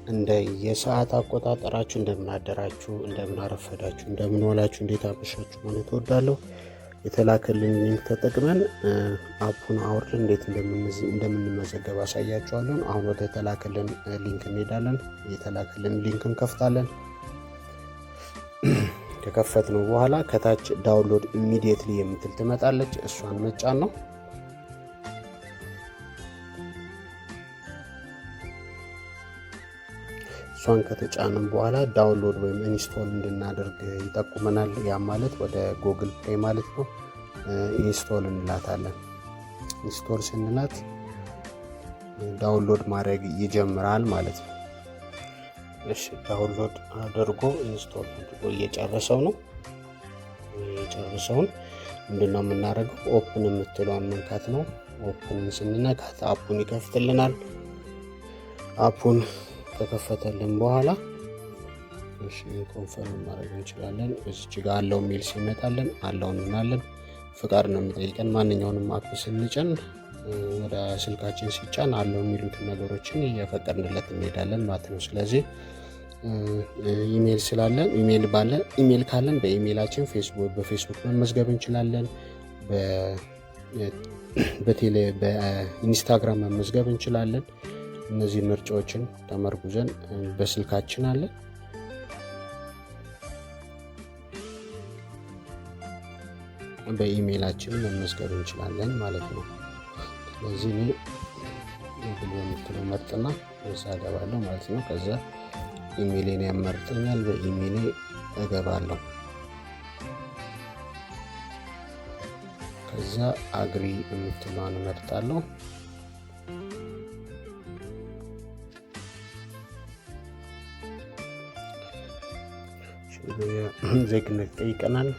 እንደ የሰዓት አቆጣጠራችሁ እንደምን አደራችሁ፣ እንደምን አረፈዳችሁ፣ እንደምን ዋላችሁ፣ እንዴት አመሻችሁ ማለት እወዳለሁ። የተላከልን ሊንክ ተጠቅመን አፑን አውርደን እንዴት እንደምንመዘገብ አሳያችኋለሁ። አሁን ወደ ተላከልን ሊንክ እንሄዳለን። የተላከልን ሊንክ እንከፍታለን። ከከፈትነው በኋላ ከታች ዳውንሎድ ኢሚዲየትሊ የምትል ትመጣለች። እሷን መጫን ነው። እሷን ከተጫንን በኋላ ዳውንሎድ ወይም ኢንስቶል እንድናደርግ ይጠቁመናል። ያ ማለት ወደ ጉግል ፕሌይ ማለት ነው። ኢንስቶል እንላታለን። ኢንስቶል ስንላት ዳውንሎድ ማድረግ ይጀምራል ማለት ነው። እሺ ዳውንሎድ አድርጎ ኢንስቶል አድርጎ እየጨረሰው ነው። የጨረሰውን ምንድነው የምናደርገው? ኦፕን የምትለውን መንካት ነው። ኦፕን ስንነካት አፑን ይከፍትልናል። አፑን ከከፈተልን በኋላ እሺ ኮንፈርም ማድረግ እንችላለን። እዚች ጋር አለው የሚል ሲመጣልን አለውን እናለን። ፍቃድ ነው የሚጠይቀን። ማንኛውንም አፕ ስንጭን ወደ ስልካችን ሲጫን አለው የሚሉትን ነገሮችን እየፈቀድንለት እንሄዳለን ማለት ነው። ስለዚህ ኢሜል ስላለን ኢሜል ካለን በኢሜላችን በፌስቡክ መመዝገብ እንችላለን። በኢንስታግራም መመዝገብ እንችላለን። እነዚህ ምርጫዎችን ተመርኩዘን በስልካችን አለ በኢሜላችን መመዝገብ እንችላለን ማለት ነው። ስለዚህ እኔ ጉግል በምትለው መርጥና እዛ እገባለሁ ማለት ነው። ከዛ ኢሜሌን ያመርጠኛል። በኢሜሌ እገባለሁ። ከዛ አግሪ የምትለዋን እመርጣለሁ። ዜግነት ጠይቀናል።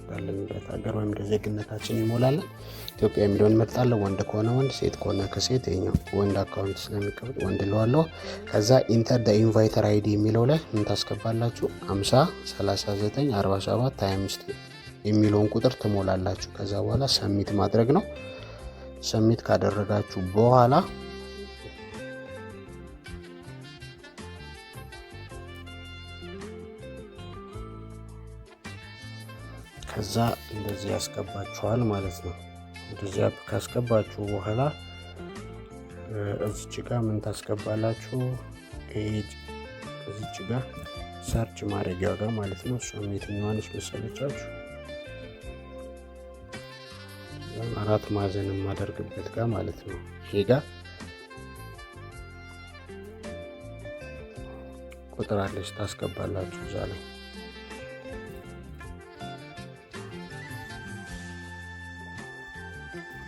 ባለንበት ሀገር ወይም ዜግነታችን ይሞላለን። ኢትዮጵያ የሚለውን እመርጣለሁ። ወንድ ከሆነ ወንድ፣ ሴት ከሆነ ከሴት። ይኸኛው ወንድ አካውንት ስለሚቀበል ወንድ ለዋለሁ። ከዛ ኢንተር ደ ኢንቫይተር አይዲ የሚለው ላይ ምን ታስገባላችሁ? 50 39 47 25 የሚለውን ቁጥር ትሞላላችሁ። ከዛ በኋላ ሰሚት ማድረግ ነው። ሰሚት ካደረጋችሁ በኋላ ከዛ እንደዚህ ያስገባችኋል ማለት ነው። እንደዚህ አፕ ካስገባችሁ በኋላ እዚች ጋር ምን ታስገባላችሁ? ኤጅ እዚች ጋር ሰርች ማድረጊያው ጋር ማለት ነው። እሷም የትኛዋንስ መሰለቻችሁ? አራት ማዕዘን የማደርግበት ጋር ማለት ነው። ይሄ ጋር ቁጥር አለች ታስገባላችሁ እዛ ላይ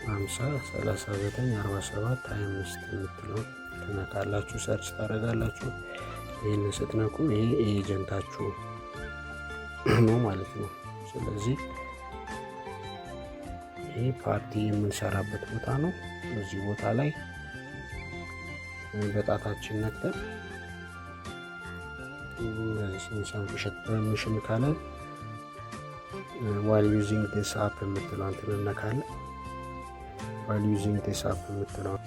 50 39 47 25 የምትለው ትነካላችሁ። ሰርች ታደርጋላችሁ። ይህንን ስትነኩ ይሄ ኤጀንታችሁ ነው ማለት ነው። ስለዚህ ይሄ ፓርቲ የምንሰራበት ቦታ ነው። እዚህ ቦታ ላይ በጣታችን ነክተን ፐርሚሽን ካለን while using this app የምትለውን ትነካለን። while using this app የምትለውን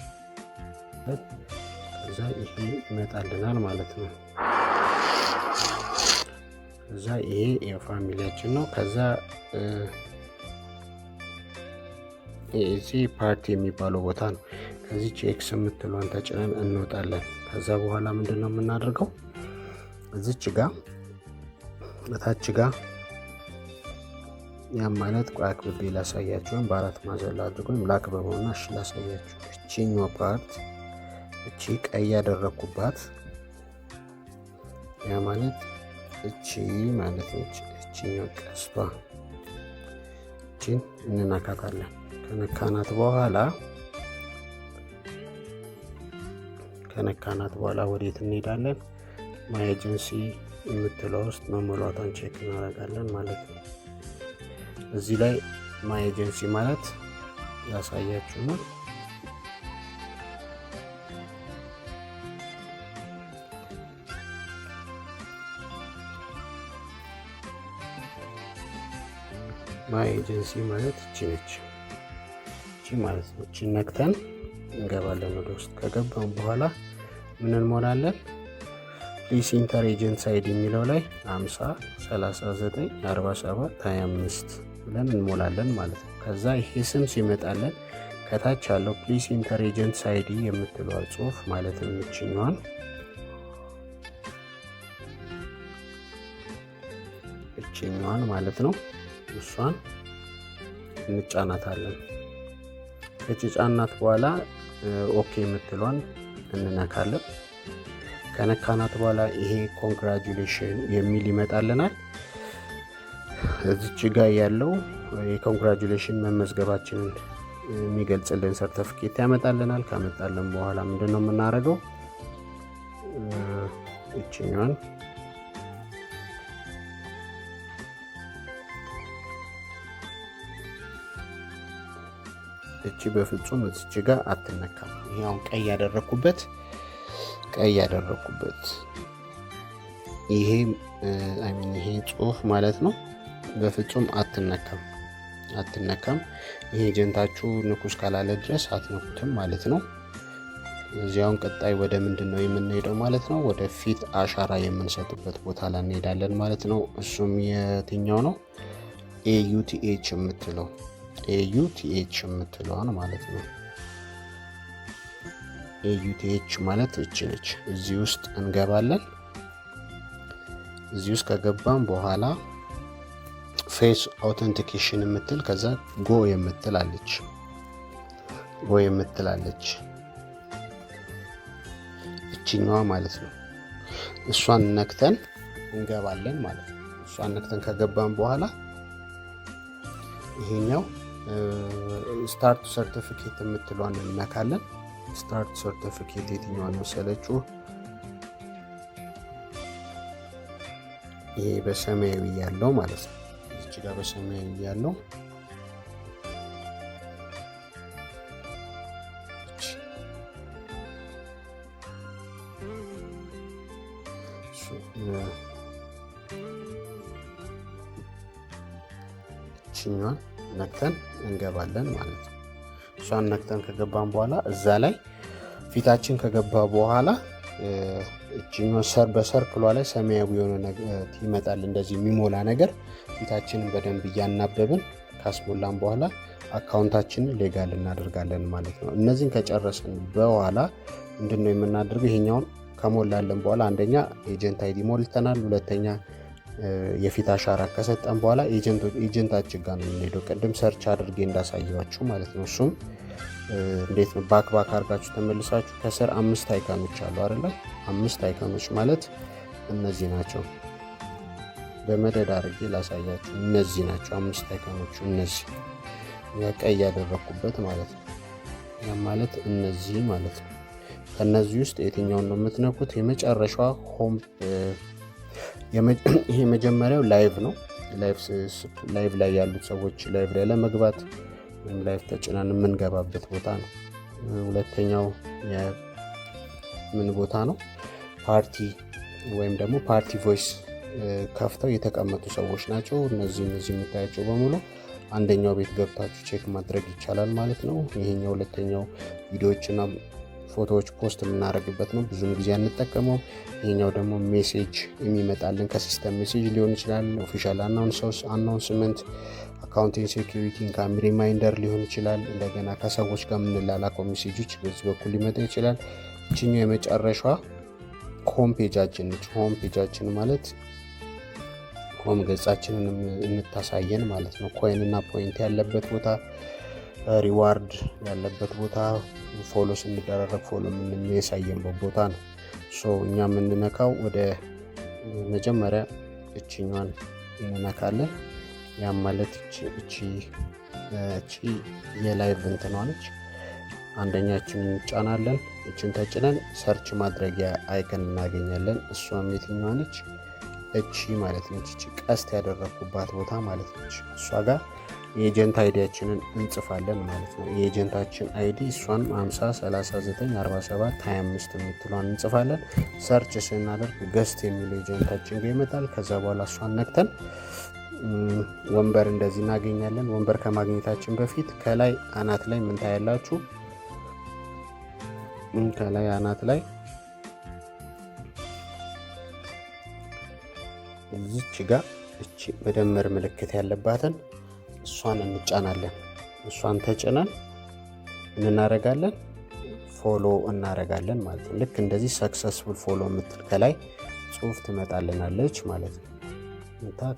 ከዛ ይሄ ይመጣልናል ማለት ነው። ከዛ ይሄ የፋሚሊያችን ነው። ከዛ እዚህ ፓርቲ የሚባለው ቦታ ነው። ከዚህ ኤክስ የምትለውን ተጭነን እንወጣለን። ከዛ በኋላ ምንድነው የምናደርገው? እዚች ጋር በታች ጋር ያም ማለት ቋቅ ብቤ ላሳያችሁ ወይም በአራት ማዕዘን ላድርግ ወይም ላክ በመሆኑ እሺ ላሳያችሁ። እቺኛው ፓርት እቺ ቀይ ያደረኩባት ያ ማለት እቺ ማለት ነች። እቺኛው ቀስቷ እቺን እንነካታለን። ከነካናት በኋላ ወዴት እንሄዳለን? ማይ ኤጀንሲ የምትለው ውስጥ መሞላቷን ቼክ እናደርጋለን ማለት ነው። እዚህ ላይ ማይ ኤጀንሲ ማለት ያሳያችሁ ነው። ማይ ኤጀንሲ ማለት እቺ ነች። እቺ ማለት ነው። እቺ ነክተን እንገባለን ወደ ውስጥ። ከገባን በኋላ ምን እንሞላለን? ፕሊስ ኢንተር ኤጀንት አይዲ የሚለው ላይ 50 39 47 25 ብለን እንሞላለን ማለት ነው። ከዛ ይሄ ስም ሲመጣለን ከታች ያለው ፕሊስ ኢንተር ኤጀንት አይዲ የምትለው ጽሁፍ ማለት የምችኛዋን ማለት ነው እሷን እንጫናታለን። ከጫናት በኋላ ኦኬ የምትሏን እንነካለን። ከነካናት በኋላ ይሄ ኮንግራጁሌሽን የሚል ይመጣልናል። እዚች ጋር ያለው የኮንግራጁሌሽን መመዝገባችንን የሚገልጽልን ሰርተፊኬት ያመጣልናል። ካመጣልን በኋላ ምንድነው የምናደርገው? እቺኛን እቺ በፍጹም እዚች ጋር አትነካም። ይሄውን ቀይ ያደረኩበት ይሄ ይሄ ጽሁፍ ማለት ነው በፍጹም አትነካም። ይሄ ኤጀንታችሁ ንኩስ ካላለ ድረስ አትነኩትም ማለት ነው። እዚያውን ቀጣይ ወደ ምንድነው የምንሄደው ማለት ነው? ወደ ፊት አሻራ የምንሰጥበት ቦታ ላይ እንሄዳለን ማለት ነው። እሱም የትኛው ነው? AUTH የምትለዋን ማለት ነው። AUTH ማለት እቺ ነች። እዚህ ውስጥ እንገባለን። እዚህ ውስጥ ከገባን በኋላ ፌስ አውተንቲኬሽን የምትል ከዛ ጎ የምትላለች እቺኛዋ ማለት ነው። እሷን ነክተን እንገባለን ማለት ነው። እሷን ነክተን ከገባን በኋላ ይሄኛው ስታርት ሰርቲፊኬት የምትለዋን እንነካለን። ስታርት ሰርቲፊኬት የትኛዋን መሰለችሁ? ይሄ በሰማያዊ ያለው ማለት ነው። እዚህ ጋር በሰማያዊ ያለው እቺኛዋን ነክተን እንገባለን ማለት ነው። እሷን ነክተን ከገባን በኋላ እዛ ላይ ፊታችን ከገባ በኋላ እቺኛው በሰርክሏ ላይ ሰማያዊ የሆነ ነገር ይመጣል። እንደዚህ የሚሞላ ነገር ፊታችንን በደንብ እያናበብን ካስሞላን በኋላ አካውንታችንን ሌጋል እናደርጋለን ማለት ነው። እነዚህን ከጨረስን በኋላ ምንድነው የምናደርገው? ይሄኛውን ከሞላለን በኋላ አንደኛ ኤጀንት አይዲ ሞልተናል። ሁለተኛ የፊት አሻራ ከሰጠን በኋላ ኤጀንታችን ጋር ነው የምንሄደው። ቅድም ሰርች አድርጌ እንዳሳየዋችሁ ማለት ነው። እሱም እንዴት ነው? ባክ አድርጋችሁ ተመልሳችሁ ከስር 5 አይካኖች አሉ አይደለ? 5 አይካኖች ማለት እነዚህ ናቸው። በመደዳ አድርጌ ላሳያችሁ። እነዚህ ናቸው 5 አይካኖቹ። እነዚህ ቀይ ያደረኩበት ማለት ነው። ያ ማለት እነዚህ ማለት ነው። ከነዚህ ውስጥ የትኛውን ነው የምትነኩት? የመጨረሻዋ ሆም ይሄ መጀመሪያው ላይቭ ነው። ላይቭ ላይ ያሉት ሰዎች ላይቭ ላይ ለመግባት ወይም ላይቭ ተጭነን የምንገባበት ቦታ ነው። ሁለተኛው ምን ቦታ ነው? ፓርቲ ወይም ደግሞ ፓርቲ ቮይስ ከፍተው የተቀመጡ ሰዎች ናቸው። እነዚህ የምታያቸው በሙሉ አንደኛው ቤት ገብታችሁ ቼክ ማድረግ ይቻላል ማለት ነው። ይሄኛው ሁለተኛው ቪዲዮዎችና ፎቶዎች ፖስት የምናደርግበት ነው። ብዙም ጊዜ አንጠቀመው። ይሄኛው ደግሞ ሜሴጅ የሚመጣልን ከሲስተም ሜሴጅ ሊሆን ይችላል። ኦፊሻል አናውንስመንት፣ አካውንቲንግ፣ ሴኩሪቲ፣ ኢንካም ሪማይንደር ሊሆን ይችላል። እንደገና ከሰዎች ጋር የምንላላከው ሜሴጆች በዚህ በኩል ሊመጣ ይችላል። እችኛው የመጨረሻዋ ሆም ፔጃችን ነች። ሆም ፔጃችን ማለት ሆም ገጻችንን የምታሳየን ማለት ነው። ኮይን እና ፖይንት ያለበት ቦታ፣ ሪዋርድ ያለበት ቦታ፣ ፎሎ ስንደራረግ ፎሎ የሚያሳየንበት ቦታ ነው። እኛ የምንነካው ወደ መጀመሪያ እችኛዋን እንነካለን። ያም ማለት እቺ የላይቭ እንትኗ ነች። አንደኛችን እንጫናለን። እችን ተጭነን ሰርች ማድረጊያ አይከን እናገኛለን። እሷም የትኛዋ ነች? እቺ ማለት ነች። እቺ ቀስት ያደረኩባት ቦታ ማለት ነች። እሷ ጋር የኤጀንት አይዲያችንን እንጽፋለን ማለት ነው። የኤጀንታችን አይዲ እሷን 50 39 47 25 የምትሏን እንጽፋለን። ሰርች ስናደርግ ገስት የሚለው ኤጀንታችን ጋር ይመጣል። ከዛ በኋላ እሷን ነክተን ወንበር እንደዚህ እናገኛለን። ወንበር ከማግኘታችን በፊት ከላይ አናት ላይ ምን ታያላችሁ? ከላይ አናት ላይ እዚች ጋር እቺ መደመር ምልክት ያለባትን እሷን እንጫናለን። እሷን ተጭነን ምን እናደርጋለን? ፎሎ እናደርጋለን ማለት ነው። ልክ እንደዚህ ሰክሰስፉል ፎሎ የምትል ከላይ ጽሁፍ ትመጣልናለች ማለት ነው።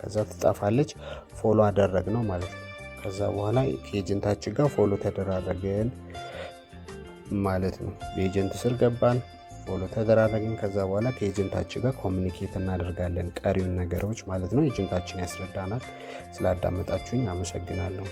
ከዛ ትጣፋለች። ፎሎ አደረግነው ማለት ነው። ከዛ በኋላ ከኤጀንታችን ጋር ፎሎ ተደራረግን ማለት ነው። በኤጀንት ስር ገባን፣ ፎሎ ተደራረግን። ከዛ በኋላ ከኤጀንታችን ጋር ኮሚኒኬት እናደርጋለን ቀሪውን ነገሮች ማለት ነው። ኤጀንታችን ያስረዳናል። ስላዳመጣችሁኝ አመሰግናለሁ።